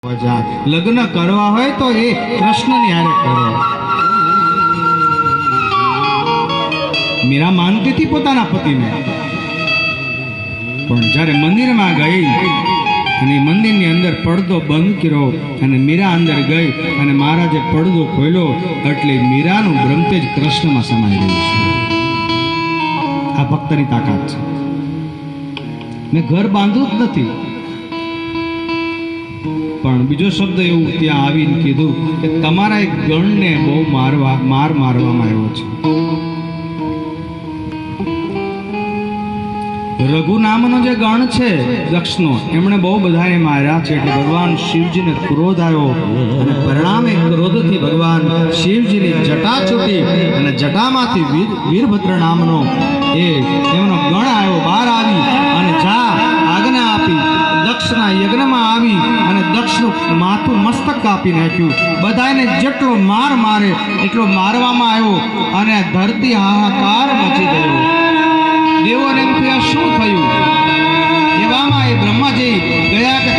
લગ્ન કરવા હોય તો એ કૃષ્ણની હારે કરો. મીરા માનતી હતી પોતાના પતિને, પણ જ્યારે મંદિરમાં ગઈ અને મંદિરની અંદર પડદો બંધ કર્યો અને મીરા અંદર ગઈ અને મહારાજે પડદો ખોલ્યો એટલે મીરાનું બ્રહ્મતેજ કૃષ્ણમાં સમાઈ ગયું છે. આ ભક્તની તાકાત છે. મેં ઘર બાંધ્યું જ નથી, પણ બીજો શબ્દ એવું ત્યાં આવીને કીધું કે તમારા એક ગણને બહુ મારવામાં આવ્યો છે. રઘુ નામનો જે ગણ છે દક્ષનો, એમણે બહુ બધાને માર્યા છે. એટલે ભગવાન શિવજીને ક્રોધ આવ્યો અને પરિણામે ક્રોધથી ભગવાન શિવજીની જટા છૂટી અને જટામાંથી વીરભદ્ર નામનો એમનો ગણ આવ્યો, બહાર આવી અને જા આજ્ઞા આપી દક્ષના યજ્ઞમાં આવી અને દક્ષનું માથું મસ્તક કાપી નાખ્યું. બધાને જેટલો માર મારે એટલો મારવામાં આવ્યો અને ધરતી હાહાકાર મચી ગયો. દેવોને એમ થયા શું થયું? એવામાં એ બ્રહ્માજી ગયા કે